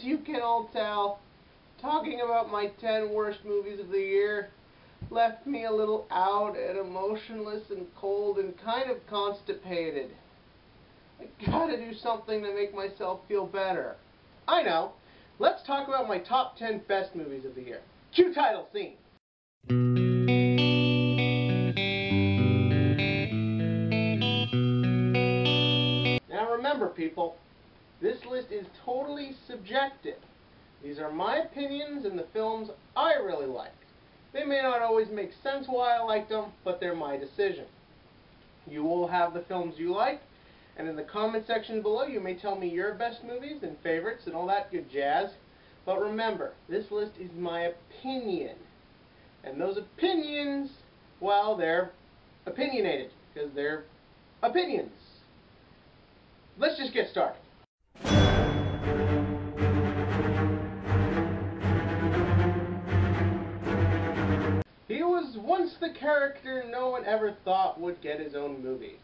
you can all tell, talking about my 10 worst movies of the year left me a little out and emotionless and cold and kind of constipated. I gotta do something to make myself feel better. I know. Let's talk about my top 10 best movies of the year. Cue title scene. Now remember, people, this list is totally subjective. These are my opinions and the films I really like. They may not always make sense why I liked them, but they're my decision. You will have the films you like, and in the comment section below you may tell me your best movies and favorites and all that good jazz. But remember, this list is my opinion. And those opinions, well, they're opinionated, because they're opinions. Let's just get started. He was once the character no one ever thought would get his own movie.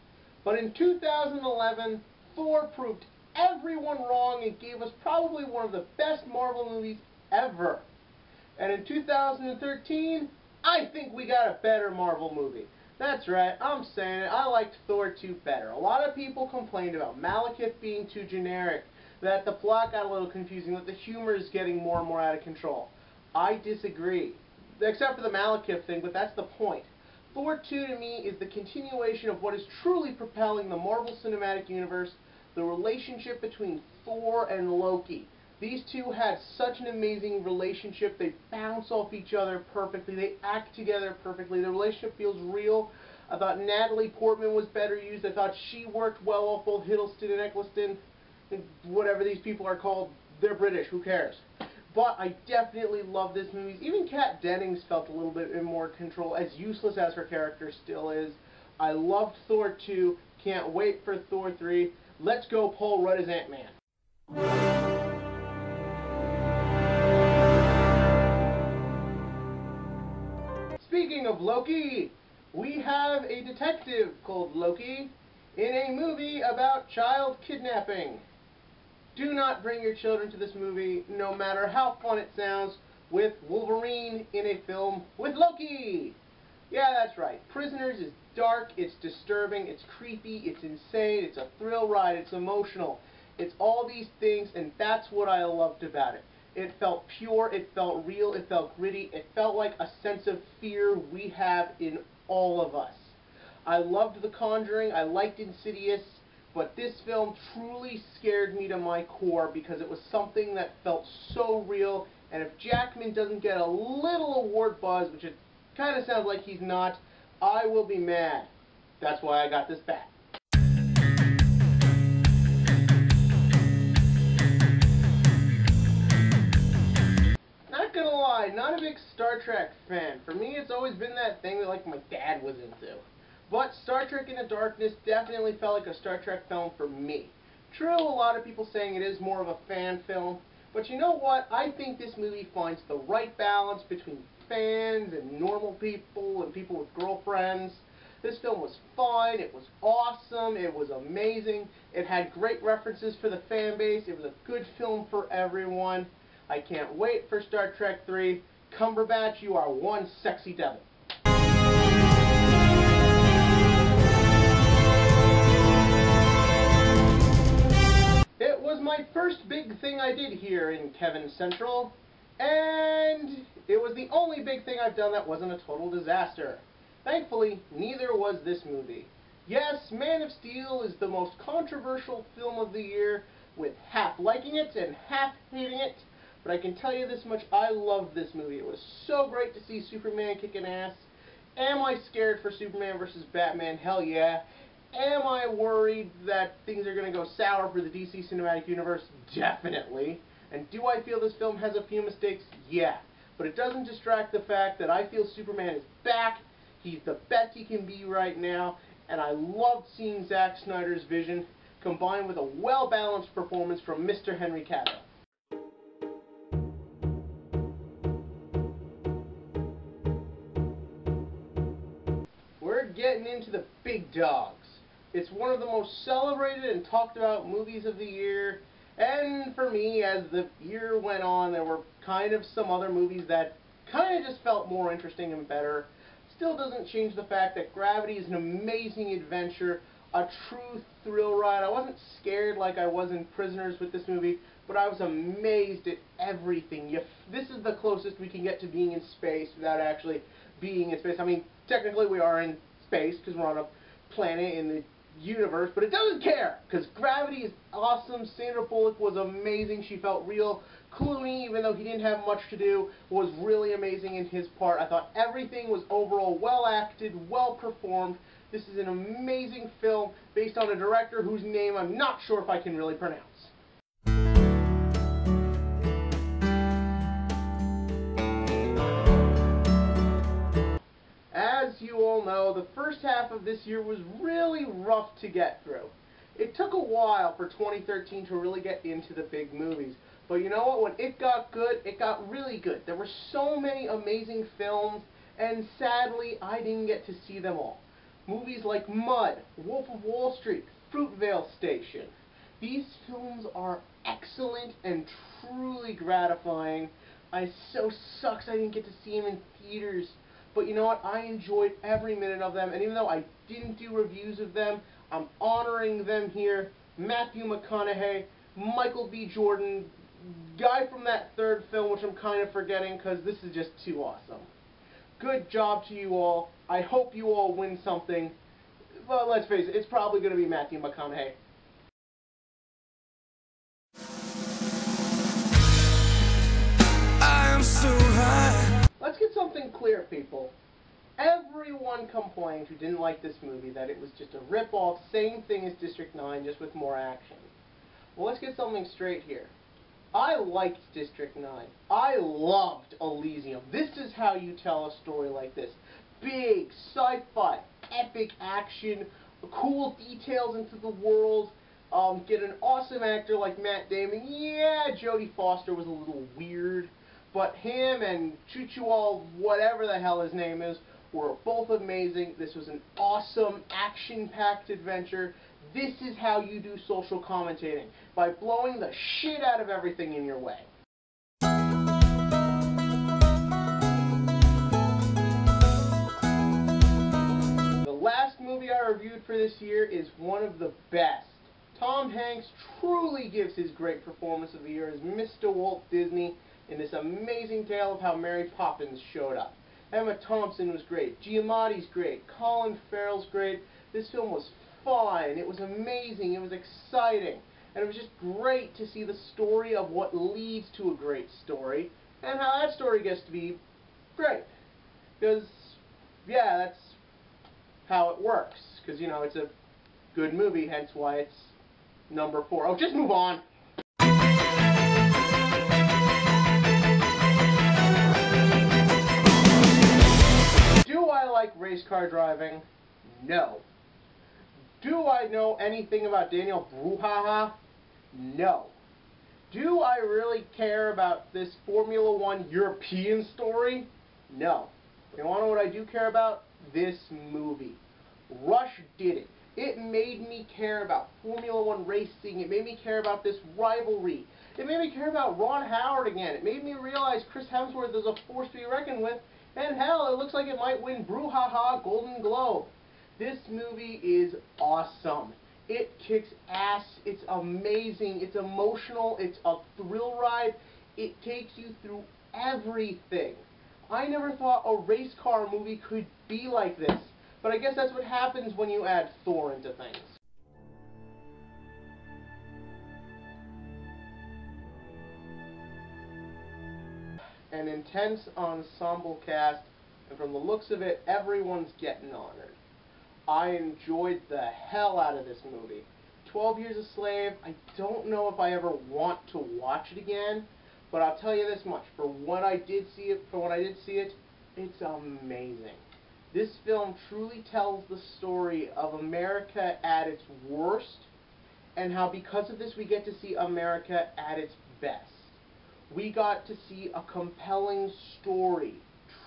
But in 2011, Thor proved everyone wrong and gave us probably one of the best Marvel movies ever. And in 2013, I think we got a better Marvel movie. That's right, I'm saying it, I liked Thor 2 better. A lot of people complained about Malekith being too generic, that the plot got a little confusing, that the humor is getting more and more out of control. I disagree. Except for the Malekith thing, but that's the point. Thor 2 to me is the continuation of what is truly propelling the Marvel Cinematic Universe, the relationship between Thor and Loki. These two had such an amazing relationship. They bounce off each other perfectly. They act together perfectly. The relationship feels real. I thought Natalie Portman was better used. I thought she worked well off both Hiddleston and Eccleston. Whatever these people are called, they're British. Who cares? But I definitely love this movie. Even Kat Dennings felt a little bit in more control, as useless as her character still is. I loved Thor 2. Can't wait for Thor 3. Let's go Paul Rudd as Ant-Man. Speaking of Loki, we have a detective called Loki in a movie about child kidnapping. Do not bring your children to this movie, no matter how fun it sounds, with Wolverine in a film with Loki. Yeah, that's right. Prisoners is dark, it's disturbing, it's creepy, it's insane, it's a thrill ride, it's emotional. It's all these things, and that's what I loved about it. It felt pure, it felt real, it felt gritty, it felt like a sense of fear we have in all of us. I loved The Conjuring, I liked Insidious, but this film truly scared me to my core because it was something that felt so real, and if Jackman doesn't get a little award buzz, which it kind of sounds like he's not, I will be mad. That's why I got this back. Not gonna lie, not a big Star Trek fan. For me, it's always been that thing that like my dad was into. But Star Trek Into Darkness definitely felt like a Star Trek film for me. True, a lot of people saying it is more of a fan film, but you know what? I think this movie finds the right balance between fans and normal people and people with girlfriends. This film was fun, it was awesome, it was amazing, it had great references for the fan base, it was a good film for everyone. I can't wait for Star Trek 3. Cumberbatch, you are one sexy devil. It was my first big thing I did here in Kevin Central, and it was the only big thing I've done that wasn't a total disaster. Thankfully, neither was this movie. Yes, Man of Steel is the most controversial film of the year, with half liking it and half hating it, but I can tell you this much, I loved this movie. It was so great to see Superman kicking ass. Am I scared for Superman versus Batman? Hell yeah. Am I worried that things are going to go sour for the DC Cinematic Universe? Definitely. And do I feel this film has a few mistakes? Yeah. But it doesn't distract the fact that I feel Superman is back, he's the best he can be right now, and I loved seeing Zack Snyder's vision combined with a well-balanced performance from Mr. Henry Cavill. We're getting into the big dogs. It's one of the most celebrated and talked about movies of the year, And for me, as the year went on, there were kind of some other movies that kind of just felt more interesting and better. Still doesn't change the fact that Gravity is an amazing adventure, a true thrill ride. I wasn't scared like I was in Prisoners with this movie, but I was amazed at everything. This is the closest we can get to being in space without actually being in space. I mean, technically we are in space because we're on a planet in the universe, but it doesn't care because Gravity is awesome. Sandra Bullock was amazing. She felt real. Clooney, even though he didn't have much to do, was really amazing in his part. I thought everything was overall well acted, well performed. This is an amazing film based on a director whose name I'm not sure if I can really pronounce. As you all know, the first half of this year was really rough to get through. It took a while for 2013 to really get into the big movies. But you know what? When it got good, it got really good. There were so many amazing films, and sadly, I didn't get to see them all. Movies like Mud, Wolf of Wall Street, Fruitvale Station. These films are excellent and truly gratifying. It so sucks I didn't get to see them in theaters. But you know what? I enjoyed every minute of them, and even though I didn't do reviews of them, I'm honoring them here. Matthew McConaughey, Michael B. Jordan, guy from that third film, which I'm kind of forgetting because this is just too awesome. Good job to you all. I hope you all win something. Well, let's face it, it's probably going to be Matthew McConaughey. I am so high. Let's get something clear, people. Everyone complained who didn't like this movie that it was just a rip-off, same thing as District 9, just with more action. Well, let's get something straight here. I liked District 9. I loved Elysium. This is how you tell a story like this. Big, sci-fi, epic action, cool details into the world, get an awesome actor like Matt Damon. Yeah, Jodie Foster was a little weird, but him and Chuchual, whatever the hell his name is, were both amazing. This was an awesome, action-packed adventure. This is how you do social commentating, by blowing the shit out of everything in your way. The last movie I reviewed for this year is one of the best. Tom Hanks truly gives his great performance of the year as Mr. Walt Disney in this amazing tale of how Mary Poppins showed up. Emma Thompson was great, Giamatti's great, Colin Farrell's great. This film was fun, it was amazing, it was exciting, and it was just great to see the story of what leads to a great story, and how that story gets to be great. Because, yeah, that's how it works. Because, you know, it's a good movie, hence why it's number 4. Oh, just move on! Do I like race car driving? No. Do I know anything about Daniel Bruhaha? No. Do I really care about this Formula One European story? No. You want to know what I do care about? This movie. Rush did it. It made me care about Formula One racing. It made me care about this rivalry. It made me care about Ron Howard again. It made me realize Chris Hemsworth is a force to be reckoned with. And hell, it looks like it might win Bruhaha Golden Globe. This movie is awesome. It kicks ass. It's amazing. It's emotional. It's a thrill ride. It takes you through everything. I never thought a race car movie could be like this. But I guess that's what happens when you add Thor into things. An intense ensemble cast, and from the looks of it, everyone's getting honored. I enjoyed the hell out of this movie. 12 Years a Slave, I don't know if I ever want to watch it again, but I'll tell you this much, for when I did see it, it's amazing. This film truly tells the story of America at its worst, and how because of this we get to see America at its best. We got to see a compelling story,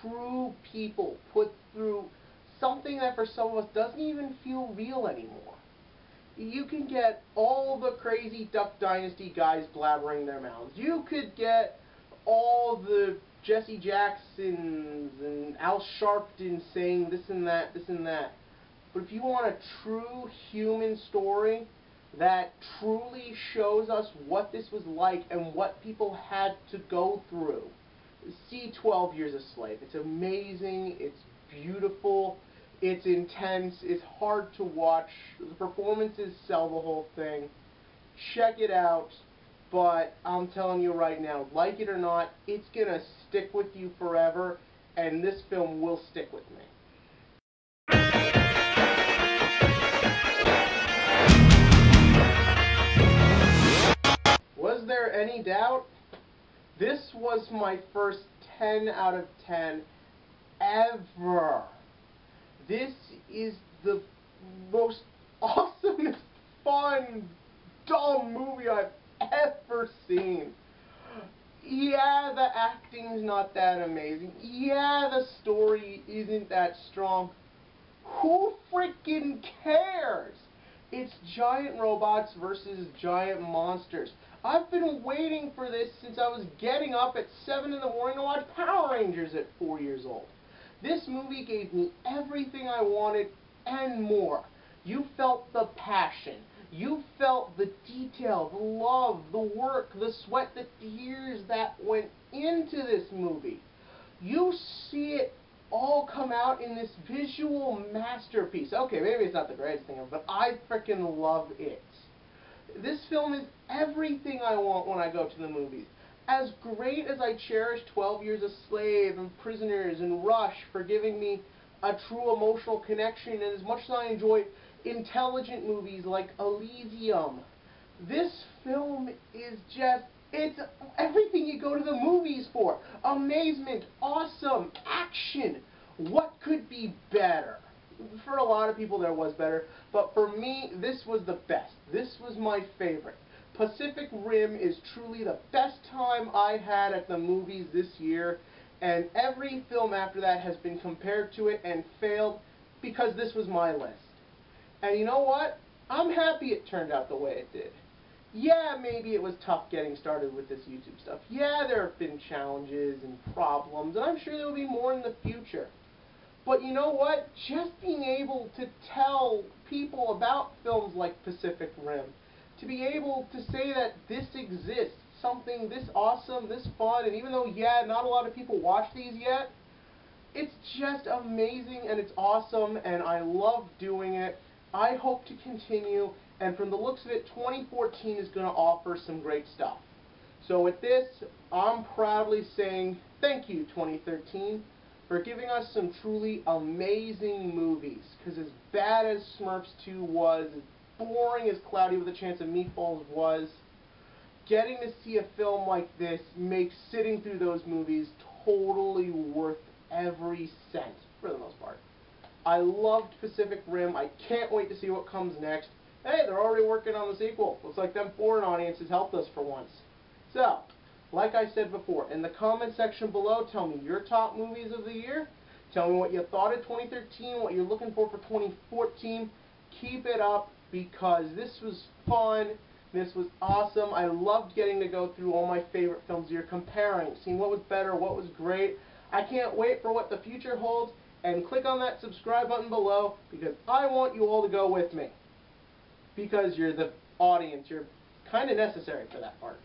true people put through something that for some of us doesn't even feel real anymore. You can get all the crazy Duck Dynasty guys blabbering their mouths. You could get all the Jesse Jacksons and Al Sharpton saying this and that, this and that. But if you want a true human story that truly shows us what this was like and what people had to go through, see 12 Years a Slave. It's amazing, it's beautiful, it's intense, it's hard to watch, the performances sell the whole thing. Check it out, but I'm telling you right now, like it or not, it's gonna stick with you forever, and this film will stick with me. Was there any doubt? This was my first 10 out of 10 ever. This is the most awesomest, fun, dumb movie I've ever seen. Yeah, the acting's not that amazing. Yeah, the story isn't that strong. Who freaking cares? It's giant robots versus giant monsters. I've been waiting for this since I was getting up at 7 in the morning to watch Power Rangers at 4 years old. This movie gave me everything I wanted and more. You felt the passion. You felt the detail, the love, the work, the sweat, the tears that went into this movie. You see it all come out in this visual masterpiece. Okay, maybe it's not the greatest thing ever, but I freaking love it. This film is everything I want when I go to the movies. As great as I cherish 12 Years a Slave and Prisoners and Rush for giving me a true emotional connection, and as much as I enjoy intelligent movies like Elysium, this film is just, it's everything you go to the movies for. Amazement, awesome, action. What could be better? For a lot of people there was better, but for me, this was the best. This was my favorite. Pacific Rim is truly the best time I had at the movies this year, and every film after that has been compared to it and failed because this was my list. And you know what? I'm happy it turned out the way it did. Yeah, maybe it was tough getting started with this YouTube stuff. Yeah, there have been challenges and problems, and I'm sure there will be more in the future. But you know what? Just being able to tell people about films like Pacific Rim, to be able to say that this exists, something this awesome, this fun, and even though, yeah, not a lot of people watch these yet, it's just amazing and it's awesome and I love doing it. I hope to continue, and from the looks of it, 2014 is going to offer some great stuff. So with this, I'm proudly saying thank you, 2013, for giving us some truly amazing movies. Because as bad as Smurfs 2 was, as boring as Cloudy with a Chance of Meatballs was, getting to see a film like this makes sitting through those movies totally worth every cent, for the most part. I loved Pacific Rim. I can't wait to see what comes next. Hey, they're already working on the sequel. Looks like them foreign audiences helped us for once. So, like I said before, in the comment section below, tell me your top movies of the year. Tell me what you thought of 2013, what you're looking for 2014. Keep it up because this was fun. This was awesome. I loved getting to go through all my favorite films here, comparing, seeing what was better, what was great. I can't wait for what the future holds. And click on that subscribe button below because I want you all to go with me. Because you're the audience. You're kind of necessary for that part.